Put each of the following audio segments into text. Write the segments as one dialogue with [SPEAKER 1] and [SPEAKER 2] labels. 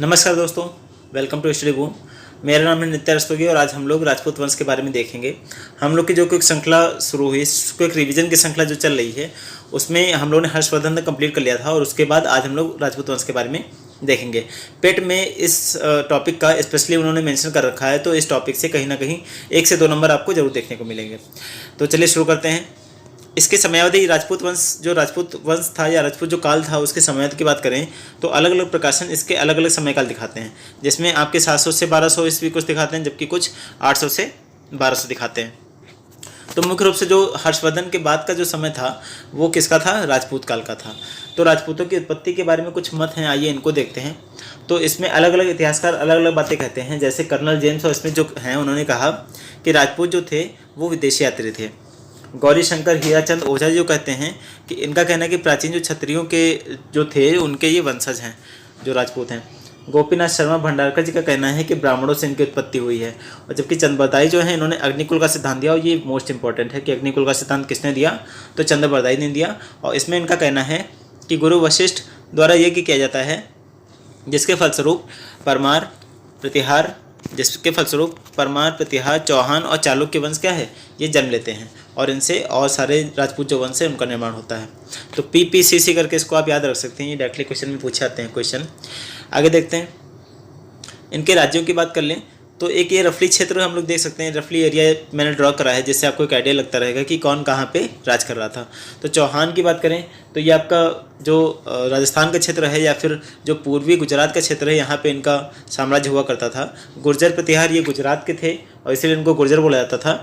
[SPEAKER 1] नमस्कार दोस्तों, welcome to study boom. मेरा नाम है नित्य रस्तोगी और आज हम लोग राजपूत वंश के बारे में देखेंगे। हम लोग की जो क्विक श्रृंखला शुरू हुई, क्विक रिवीजन की श्रृंखला जो चल रही है, उसमें हम लोग ने हर्षवर्धन तक कंप्लीट कर लिया था और उसके बाद आज हम लोग राजपूत वंश के बारे में देखेंगे। पेट में इस टॉपिक का स्पेशली उन्होंने मेंशन कर रखा है, तो इस टॉपिक से कहीं ना कहीं 1 से 2 नंबर आपको जरूर देखने को मिलेंगे। तो चलिए शुरू करते हैं। इसके समयावधि राजपूत वंश था या राजपूत जो काल था उसके समयावधि की बात करें तो अलग अलग प्रकाशन इसके अलग अलग समयकाल दिखाते हैं, जिसमें आपके 700 से 1200 ईस्वी कुछ दिखाते हैं, जबकि कुछ 800 से 1200 दिखाते हैं। तो मुख्य रूप से जो हर्षवर्धन के बाद का जो समय था वो किसका था? राजपूत काल का था। तो राजपूतों की उत्पत्ति के बारे में कुछ मत हैं, आइए इनको देखते हैं। तो इसमें अलग अलग इतिहासकार अलग अलग बातें कहते हैं। जैसे कर्नल जेम्स और इसमें जो हैं उन्होंने कहा कि राजपूत जो थे वो विदेशी यात्री थे। गौरी शंकर हीराचंद ओझा जो कहते हैं कि इनका कहना है कि प्राचीन जो क्षत्रियों के जो थे उनके ये वंशज हैं जो राजपूत हैं। गोपीनाथ शर्मा भंडारकर जी का कहना है कि ब्राह्मणों से इनकी उत्पत्ति हुई है। और जबकि चंद्रबरदाई जो है इन्होंने अग्निकुल का सिद्धांत दिया, और ये मोस्ट इंपॉर्टेंट है कि अग्निकुल का सिद्धांत किसने दिया? तो चंद्रबरदाई ने दिया। और इसमें इनका कहना है कि गुरु वशिष्ठ द्वारा यज्ञ किया जाता है, जिसके फलस्वरूप परमार, प्रतिहार, चौहान और चालुक्य वंश क्या है, ये जन्म लेते हैं और इनसे और सारे राजपूत जो वंश है उनका निर्माण होता है। तो PPCC करके इसको आप याद रख सकते हैं, ये डायरेक्टली क्वेश्चन में पूछे आते हैं क्वेश्चन। आगे देखते हैं, इनके राज्यों की बात कर लें तो एक ये रफली क्षेत्र हम लोग देख सकते हैं, रफली एरिया मैंने ड्रॉ करा है, जिससे आपको एक आइडिया लगता रहेगा कि कौन कहाँ पे राज कर रहा था। तो चौहान की बात करें तो ये आपका जो राजस्थान का क्षेत्र है या फिर जो पूर्वी गुजरात का क्षेत्र है, यहाँ पे इनका साम्राज्य हुआ करता था। गुर्जर प्रतिहार ये गुजरात के थे और इसीलिए इनको गुर्जर बोला जाता था।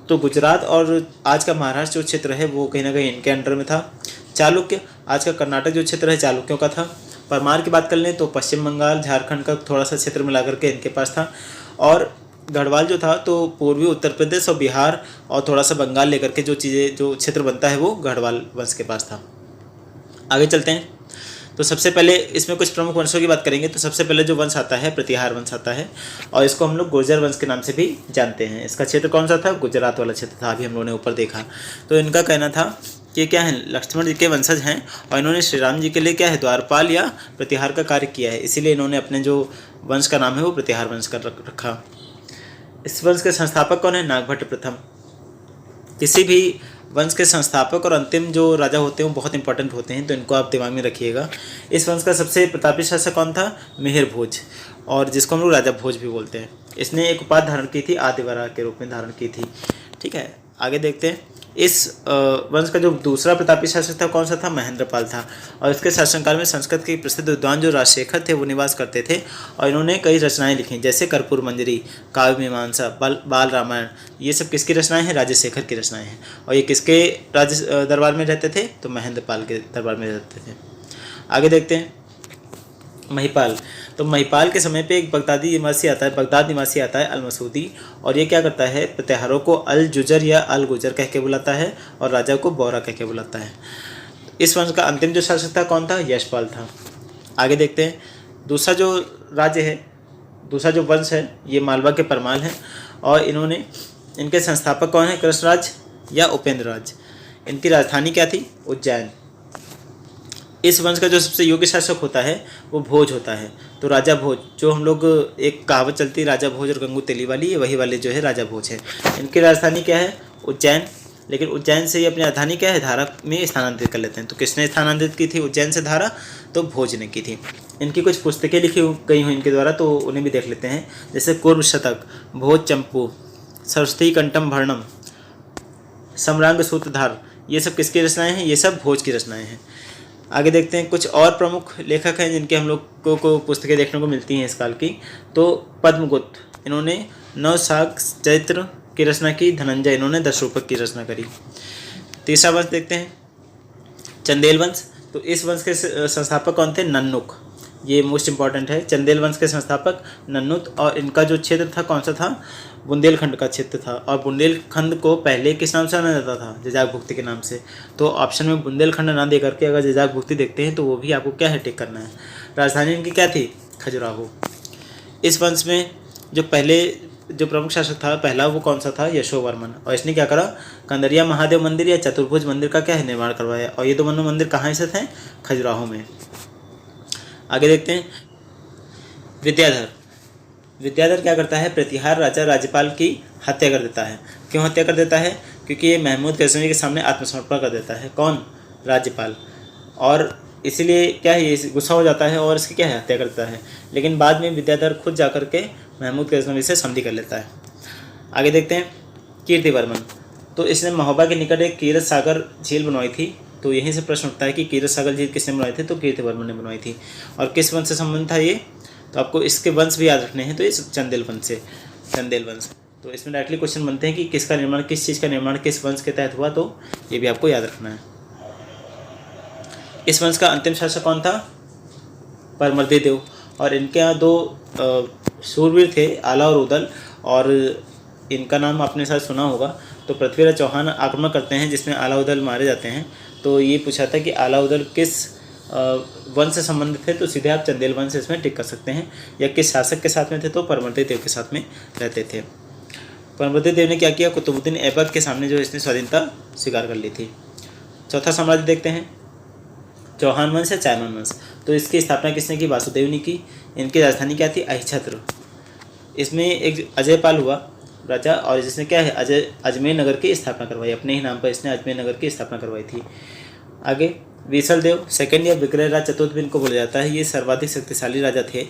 [SPEAKER 1] तो गुजरात और आज का महाराष्ट्र जो क्षेत्र है वो कहीं ना कहीं इनके अंडर में था। चालुक्य आज का कर्नाटक जो क्षेत्र है चालुक्यों का था। परमार की बात कर लें तो पश्चिम बंगाल, झारखंड का थोड़ा सा क्षेत्र मिला करके इनके पास था। और गढ़वाल जो था तो पूर्वी उत्तर प्रदेश और बिहार और थोड़ा सा बंगाल लेकर के जो क्षेत्र बनता है वो गढ़वाल वंश के पास था। आगे चलते हैं। तो सबसे पहले इसमें कुछ प्रमुख वंशों की बात करेंगे। तो सबसे पहले जो वंश आता है प्रतिहार वंश आता है, और इसको हम लोग गुर्जर वंश के नाम से भी जानते हैं। इसका क्षेत्र कौन सा था? गुजरात वाला क्षेत्र था, अभी हम लोगों ने ऊपर देखा। तो इनका कहना था कि क्या है, लक्ष्मण जी के वंशज हैं और इन्होंने श्री राम जी के लिए क्या है, द्वारपाल या प्रतिहार का कार्य किया है, इसीलिए इन्होंने अपने जो वंश का नाम है वो प्रतिहार वंश कर रखा। इस वंश के संस्थापक कौन है? नागभट्ट प्रथम। किसी भी वंश के संस्थापक और अंतिम जो राजा होते हैं वो बहुत इंपॉर्टेंट होते हैं, तो इनको आप दिमाग में रखिएगा। इस वंश का सबसे प्रतापी शासक कौन था? मिहिर भोज, और जिसको हम लोग राजा भोज भी बोलते हैं। इसने एक उपाधि धारण की थी, आदिवरा के रूप में धारण की थी। ठीक है, आगे देखते हैं। इस वंश का जो दूसरा प्रतापी शासक था कौन सा था? महेंद्रपाल था। और इसके शासनकाल में संस्कृत के प्रसिद्ध विद्वान जो राजशेखर थे वो निवास करते थे और इन्होंने कई रचनाएं लिखी, जैसे कर्पूर मंजरी, काव्य मीमांसा, बाल रामायण। ये सब किसकी रचनाएं हैं? राजशेखर की रचनाएं हैं। और ये किसके दरबार में रहते थे? तो महेंद्रपाल के दरबार में रहते थे। आगे देखते हैं महिपाल। तो महिपाल के समय पे एक बगदाद निवासी आता है अल मसूदी, और ये क्या करता है, प्रतिहारों को अल जुजर या अल गुजर कह के बुलाता है और राजा को बौरा कह के बुलाता है। इस वंश का अंतिम जो शासक था कौन था? यशपाल था। आगे देखते हैं, दूसरा जो वंश है ये मालवा के परमाल हैं, और इनके संस्थापक कौन है? कृष्णराज या उपेंद्र राज। इनकी राजधानी क्या थी? उज्जैन। इस वंश का जो सबसे योग्य शासक होता है वो भोज होता है। तो राजा भोज, जो हम लोग एक कहावत चलती है राजा भोज और गंगू तेली वाली, ये वही वाले जो है राजा भोज है। इनकी राजधानी क्या है? उज्जैन। लेकिन उज्जैन से ये अपनी राजधानी क्या है? धारा में स्थानांतरित कर लेते हैं। तो किसने स्थानांतरित की थी उज्जैन से धारा? तो भोज ने की थी। इनकी कुछ पुस्तकें लिखी गई हुई इनके द्वारा, तो उन्हें भी देख लेते हैं। जैसे पूर्व शतक, भोज चंपू, सरस्वती कंठम भरणम, सम्रांग सूत्रधार, ये सब किसकी रचनाएं हैं? ये सब भोज की रचनाएं हैं। आगे देखते हैं, कुछ और प्रमुख लेखक हैं जिनके हम लोग को पुस्तकें देखने को मिलती हैं इस काल की। तो पद्मगुप्त, इन्होंने नवशाक चैत्र की रचना की। धनंजय, इन्होंने 10 रूपक की रचना करी। तीसरा वंश देखते हैं, चंदेल वंश। तो इस वंश के संस्थापक कौन थे? नन्नुक। ये मोस्ट इंपॉर्टेंट है। चंदेल वंश के संस्थापक नन्नुत, और इनका जो क्षेत्र था कौन सा था? बुंदेलखंड का क्षेत्र था। और बुंदेलखंड को पहले किस नाम से जाना जाता था? जजाक भुक्ति के नाम से। तो ऑप्शन में बुंदेलखंड ना दे करके अगर जजाक भुक्ति देखते हैं तो वो भी आपको क्या है, टिक करना है। राजधानी इनकी क्या थी? खजुराहो। इस वंश में जो प्रमुख शासक था पहला वो कौन सा था? यशोवर्मन। और इसने क्या करा? कंदरिया महादेव मंदिर या चतुर्भुज मंदिर का क्या है, निर्माण करवाया। और ये दोनों मंदिर कहाँ स्थित हैं? खजुराहो में। आगे देखते हैं, विद्याधर। विद्याधर क्या करता है, प्रतिहार राजा राज्यपाल की हत्या कर देता है। क्यों हत्या कर देता है, क्योंकि ये महमूद गजनवी के सामने आत्मसमर्पण कर देता है। कौन, राज्यपाल। और इसीलिए क्या है, ये गुस्सा हो जाता है और इसकी क्या है, हत्या करता है। लेकिन बाद में विद्याधर खुद जाकर के महमूद गजनवी से संधि कर लेता है। आगे देखते हैं, कीर्तिवर्मन। तो इसने महोबा के निकट एक कीरत सागर झील बनवाई थी। तो यहीं से प्रश्न उठता है कि कीरत सागर झील किसने बनवाई थी, तो कीर्तिवर्मन ने बनवाई थी। और किस वंश से संबंध था ये, तो आपको इसके वंश भी याद रखने हैं। तो ये चंदेल वंश से, चंदेल वंश। तो इसमें डायरेक्टली क्वेश्चन बनते हैं कि किसका निर्माण, किस चीज़ का निर्माण किस वंश के तहत हुआ, तो ये भी आपको याद रखना है। इस वंश का अंतिम शासक कौन था, परमर्दी देव। और इनके यहाँ दो शूरवीर थे, आला और उदल, और इनका नाम आपने शायद सुना होगा। तो पृथ्वीराज चौहान आक्रमण करते हैं जिसमें आला उदल मारे जाते हैं। तो ये पूछा था कि आला उदल किस वंश से संबंधित थे, तो सीधे आप चंदेल वंश इसमें टिक कर सकते हैं। या किस शासक के साथ में थे, तो परमर्दी देव के साथ में रहते थे। परमर्दी देव ने क्या किया, कुतुबुद्दीन ऐबक के सामने जो इसने स्वाधीनता स्वीकार कर ली थी। चौथा साम्राज्य देखते हैं, चौहान वंश या चायमन वंश। तो इसकी स्थापना किसने की, वासुदेव ने की। इनकी राजधानी क्या थी, अहिछत्र। इसमें एक अजयपाल हुआ राजा, और जिसने क्या है, अजमेर नगर की स्थापना करवाई। अपने ही नाम पर इसने अजमेर नगर की स्थापना करवाई थी। आगे विसल देव सेकंड या विक्रय राज चतुर्थ भी इनको बोला जाता है। ये सर्वाधिक शक्तिशाली राजा थे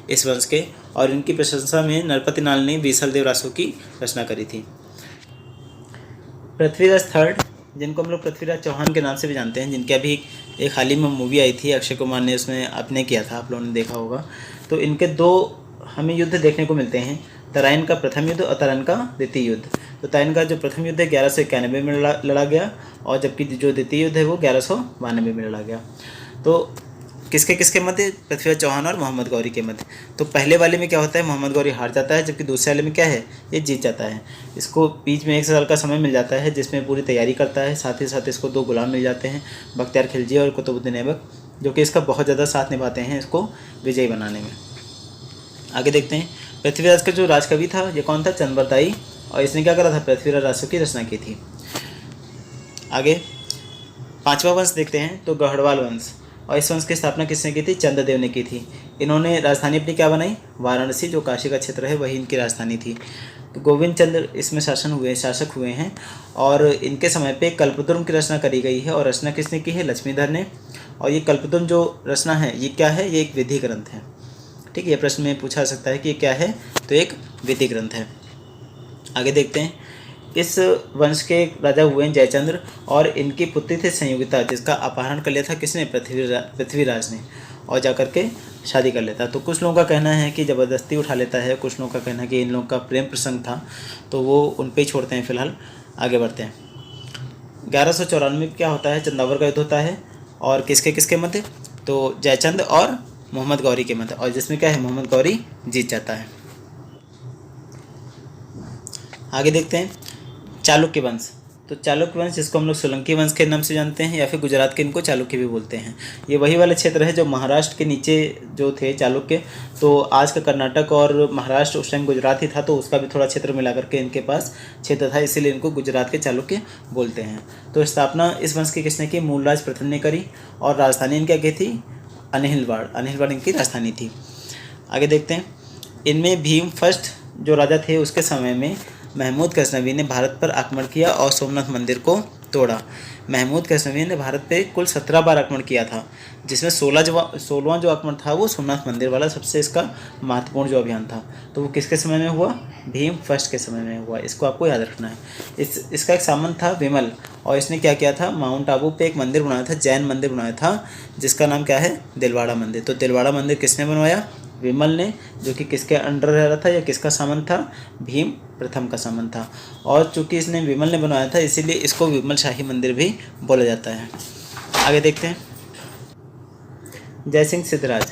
[SPEAKER 1] इस वंश के, और इनकी प्रशंसा में नरपति नाल ने विसल देव रासों की रचना करी थी। पृथ्वीराज थर्ड, जिनको हम लोग पृथ्वीराज चौहान के नाम से भी जानते हैं, जिनके अभी एक हाल ही में मूवी आई थी, अक्षय कुमार ने उसमें अभिनय किया था, आप लोगों ने देखा होगा। तो इनके दो हमें युद्ध देखने को मिलते हैं, तराइन का प्रथम युद्ध और तराइन का द्वितीय युद्ध। तो तराइन का जो प्रथम युद्ध है 1191 में लड़ा गया, और जबकि जो द्वितीय युद्ध है वो 1192 में लड़ा गया। तो किसके किसके मध्य, पृथ्वीराज चौहान और मोहम्मद गौरी के मध्य। तो पहले वाले में क्या होता है, मोहम्मद गौरी हार जाता है, जबकि दूसरे वाले में क्या है, ये जीत जाता है। इसको बीच में 1 साल का समय मिल जाता है जिसमें पूरी तैयारी करता है। साथ ही साथ इसको 2 गुलाम मिल जाते हैं, बख्तियार खिलजी और कुतुबुद्दीन ऐबक, जो कि इसका बहुत ज़्यादा साथ निभाते हैं इसको विजयी बनाने में। आगे देखते हैं, पृथ्वीराज का जो राजकवि था ये कौन था, चंद्रबरदाई, और इसने क्या करा था, पृथ्वीराज रासों की रचना की थी। आगे 5वां वंश देखते हैं, तो गढ़वाल वंश। और इस वंश की स्थापना किसने की थी, चंद्रदेव ने की थी। इन्होंने राजधानी अपनी क्या बनाई, वाराणसी, जो काशी का क्षेत्र है वही इनकी राजधानी थी। तो गोविंद चंद्र इसमें शासक हुए हैं, और इनके समय पे कल्पद्रुम की रचना करी गई है। और रचना किसने की है, लक्ष्मीधर ने। और ये कल्पद्रुम जो रचना है ये क्या है, ये एक विधि ग्रंथ है। ठीक है, ये प्रश्न में पूछा सकता है कि ये क्या है, तो एक विधि ग्रंथ है। आगे देखते हैं, इस वंश के राजा हुए हैं जयचंद्र, और इनकी पुत्री थी संयोगिता, जिसका अपहरण कर लिया था किसने, पृथ्वीराज ने, और जाकर के शादी कर लेता। तो कुछ लोगों का कहना है कि ज़बरदस्ती उठा लेता है, कुछ लोगों का कहना है कि इन लोगों का प्रेम प्रसंग था, तो वो उन पे ही छोड़ते हैं फिलहाल। आगे बढ़ते हैं, 1194 में क्या होता है, चंदावर का युद्ध होता है, और किसके किसके मध्य, तो जयचंद और मोहम्मद गौरी के मध्य, और जिसमें क्या है, मोहम्मद गौरी जीत जाता है। आगे देखते हैं, चालुक्य वंश। तो चालुक्य वंश, जिसको हम लोग सोलंकी वंश के नाम से जानते हैं, या फिर गुजरात के इनको चालुक्य भी बोलते हैं। ये वही वाला क्षेत्र है जो महाराष्ट्र के नीचे जो थे चालुक्य, तो आज का कर्नाटक और महाराष्ट्र उस टाइम गुजरात ही था, तो उसका भी थोड़ा क्षेत्र मिला करके इनके पास क्षेत्र था, इसीलिए इनको गुजरात के चालुक्य बोलते हैं। तो स्थापना इस वंश की किसने की, मूलराज प्रथम ने करी, और राजधानी इनकी क्या थी, अनिलवाड़ इनकी राजधानी थी। आगे देखते हैं, इनमें भीम फर्स्ट जो राजा थे उसके समय में महमूद गजनवी ने भारत पर आक्रमण किया और सोमनाथ मंदिर को तोड़ा। महमूद गजनवी ने भारत पे कुल 17 बार आक्रमण किया था, जिसमें 16वां जो आक्रमण था वो सोमनाथ मंदिर वाला सबसे इसका महत्वपूर्ण जो अभियान था। तो वो किसके समय में हुआ, भीम फर्स्ट के समय में हुआ। इसको आपको याद रखना है। इसका एक सामंत था विमल, और इसने क्या किया था, माउंट आबू पे एक मंदिर बनाया था, जैन मंदिर बनाया था, जिसका नाम क्या है, दिलवाड़ा मंदिर। तो दिलवाड़ा मंदिर किसने बनवाया, विमल ने, जो कि किसके अंडर रह रहा था या किसका सामंत था, भीम प्रथम का सामंत था। और चूंकि इसने विमल ने बनवाया था इसीलिए इसको विमल शाही मंदिर भी बोला जाता है। आगे देखते हैं, जयसिंह सिद्धराज।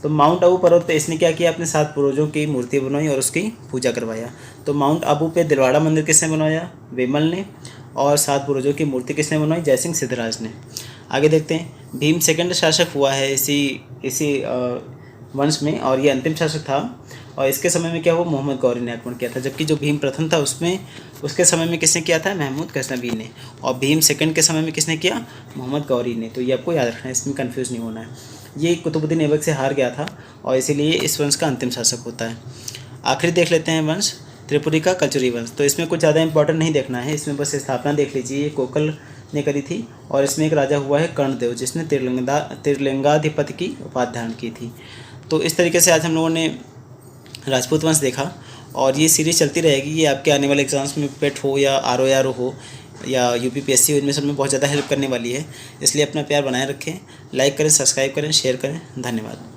[SPEAKER 1] तो माउंट आबू पर्वत पे इसने क्या किया, अपने 7 पूर्वजों की मूर्ति बनवाई और उसकी पूजा करवाया। तो माउंट आबू पे दिलवाड़ा मंदिर किसने बनवाया, विमल ने, और 7 पूर्वजों की मूर्ति किसने बनवाई, जयसिंह सिद्धराज ने। आगे देखते हैं, भीम सेकंड शासक हुआ है इसी वंश में, और ये अंतिम शासक था, और इसके समय में क्या हुआ, मोहम्मद गौरी ने आक्रमण किया था। जबकि जो भीम प्रथम था उसके समय में किसने किया था, महमूद गजनवी ने, और भीम सेकंड के समय में किसने किया, मोहम्मद गौरी ने। तो ये आपको याद रखना है, इसमें कंफ्यूज नहीं होना है। ये कुतुबुद्दीन ऐबक से हार गया था और इसीलिए इस वंश का अंतिम शासक होता है। आखिरी देख लेते हैं वंश त्रिपुरी का कलचुरी वंश। तो इसमें कुछ ज़्यादा इंपॉर्टेंट नहीं देखना है, इसमें बस स्थापना देख लीजिए। ये कोकल ने करी थी और इसमें एक राजा हुआ है कर्णदेव, जिसने त्रिलिंगाधिपति की उपाधि धारण की थी। तो इस तरीके से आज हम लोगों ने राजपूत वंश देखा और ये सीरीज़ चलती रहेगी। ये आपके आने वाले एग्जाम्स में पेट हो या आर हो या यूपीपीएससी हो, इनमें सब में बहुत ज़्यादा हेल्प करने वाली है। इसलिए अपना प्यार बनाए रखें, लाइक करें, सब्सक्राइब करें, शेयर करें। धन्यवाद।